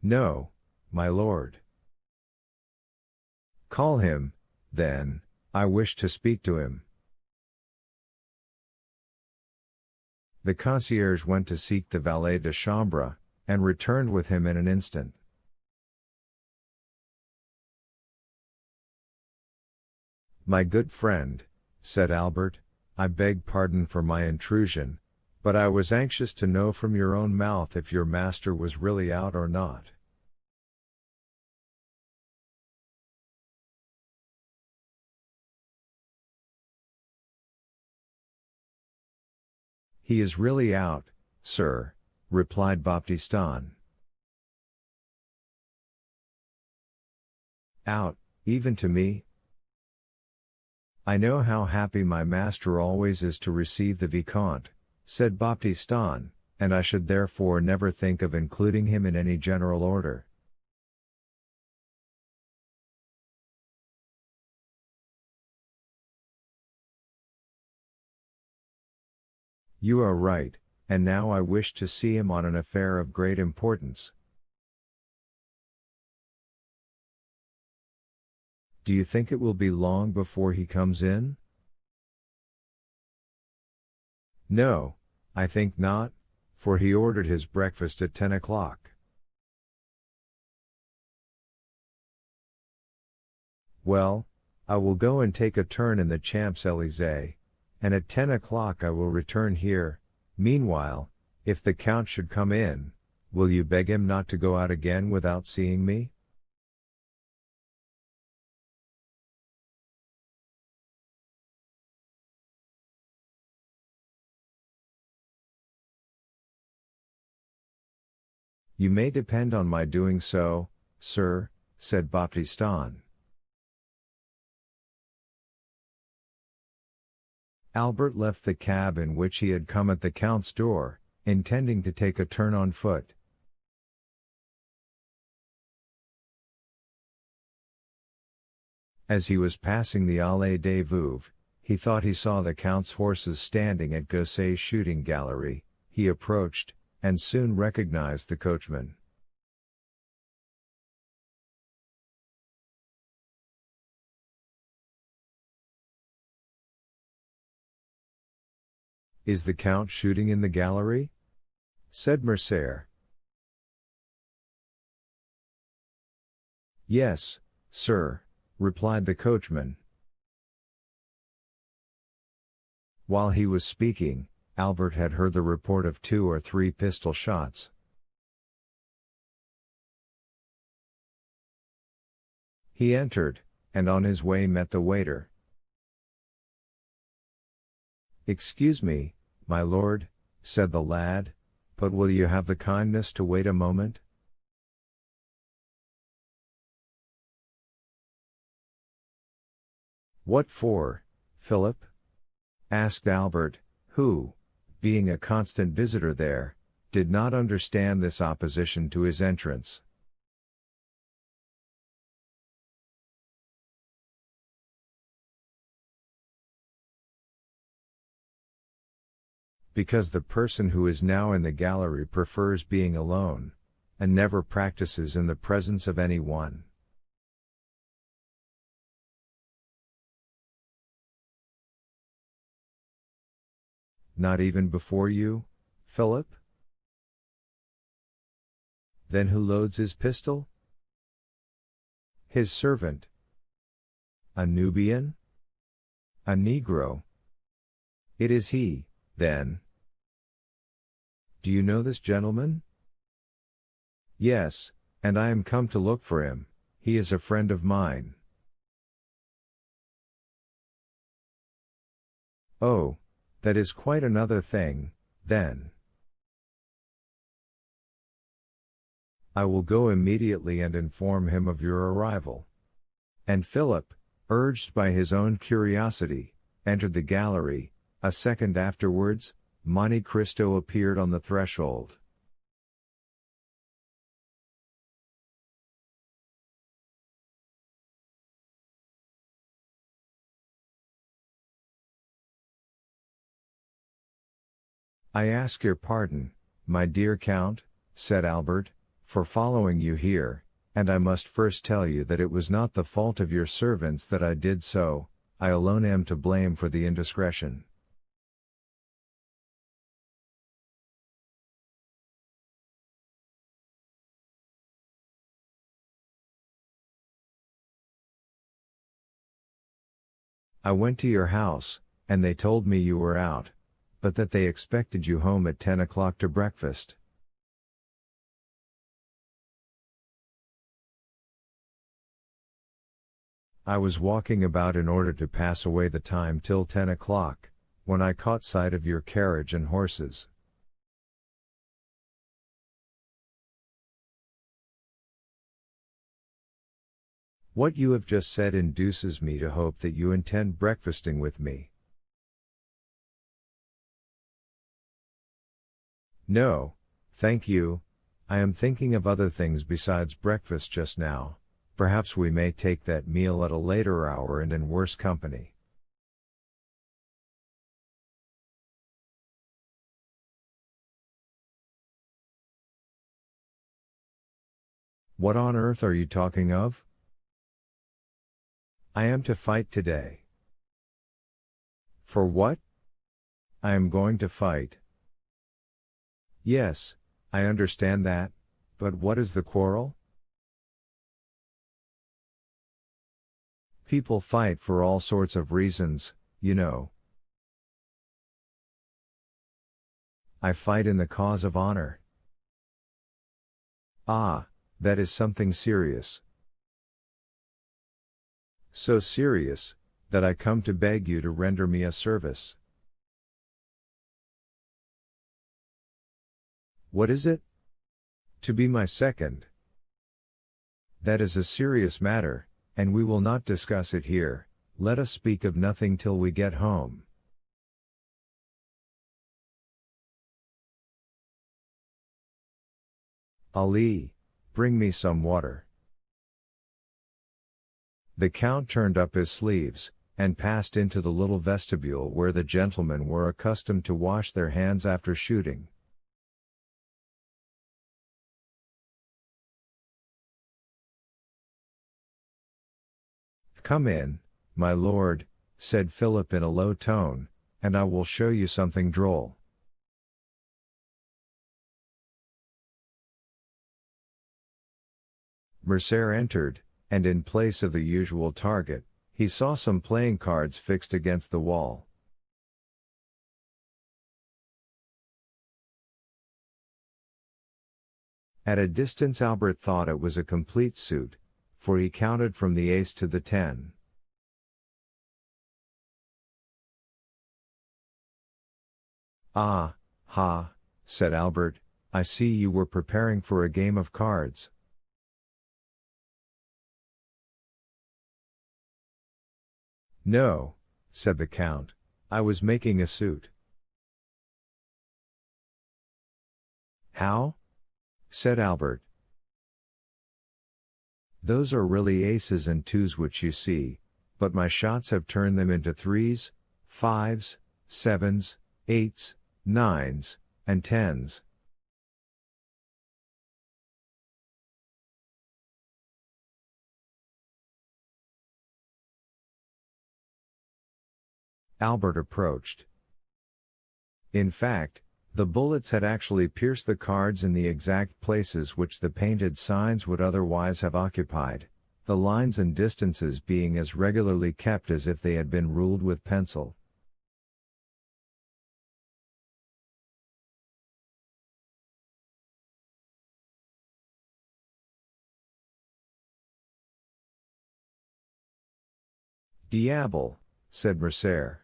No, my lord. Call him, then, I wish to speak to him. The concierge went to seek the valet de chambre, and returned with him in an instant. My good friend, said Albert, I beg pardon for my intrusion, but I was anxious to know from your own mouth if your master was really out or not. He is really out, sir, replied Baptistin. Out, even to me? I know how happy my master always is to receive the Vicomte, said Baptistin, and I should therefore never think of including him in any general order. You are right, and now I wish to see him on an affair of great importance. Do you think it will be long before he comes in? No, I think not, for he ordered his breakfast at 10 o'clock. Well, I will go and take a turn in the Champs-Élysées, and at 10 o'clock I will return here. Meanwhile, if the Count should come in, will you beg him not to go out again without seeing me? You may depend on my doing so, sir, said Baptistin. Albert left the cab in which he had come at the Count's door, intending to take a turn on foot. As he was passing the Allée des Veuves, he thought he saw the Count's horses standing at Gossay's shooting gallery. He approached, and soon recognized the coachman. Is the Count shooting in the gallery? Said Mercier. Yes, sir, replied the coachman. While he was speaking, Albert had heard the report of 2 or 3 pistol shots. He entered, and on his way met the waiter. Excuse me, my lord, said the lad, but will you have the kindness to wait a moment? What for, Philip? Asked Albert, who, being a constant visitor there, did not understand this opposition to his entrance. Because the person who is now in the gallery prefers being alone, and never practices in the presence of any one. Not even before you, Philip? Then who loads his pistol? His servant. A Nubian? A Negro? It is he, then. Do you know this gentleman? Yes, and I am come to look for him. He is a friend of mine. Oh, that is quite another thing, then. I will go immediately and inform him of your arrival. And Philip, urged by his own curiosity, entered the gallery. A second afterwards, Monte Cristo appeared on the threshold. I ask your pardon, my dear Count, said Albert, for following you here, and I must first tell you that it was not the fault of your servants that I did so, I alone am to blame for the indiscretion. I went to your house, and they told me you were out, but that they expected you home at 10 o'clock to breakfast. I was walking about in order to pass away the time till 10 o'clock, when I caught sight of your carriage and horses. What you have just said induces me to hope that you intend breakfasting with me. No, thank you, I am thinking of other things besides breakfast just now. Perhaps we may take that meal at a later hour and in worse company. What on earth are you talking of? I am to fight today. For what? I am going to fight. Yes, I understand that, but what is the quarrel? People fight for all sorts of reasons, you know. I fight in the cause of honor. Ah, that is something serious. So serious, that I come to beg you to render me a service. What is it? To be my second. That is a serious matter, and we will not discuss it here. Let us speak of nothing till we get home. Ali, bring me some water. The Count turned up his sleeves, and passed into the little vestibule where the gentlemen were accustomed to wash their hands after shooting. Come in, my lord, said Philip in a low tone, and I will show you something droll. Mercer entered, and in place of the usual target, he saw some playing cards fixed against the wall. At a distance Albert thought it was a complete suit, for he counted from the ace to the 10. Ah, ha, said Albert, I see you were preparing for a game of cards. No, said the Count, I was making a suit. How? Said Albert. Those are really aces and twos which you see, but my shots have turned them into 3s, 5s, 7s, 8s, 9s, and 10s. Albert approached. In fact, the bullets had actually pierced the cards in the exact places which the painted signs would otherwise have occupied, the lines and distances being as regularly kept as if they had been ruled with pencil. Diable, said Mercer.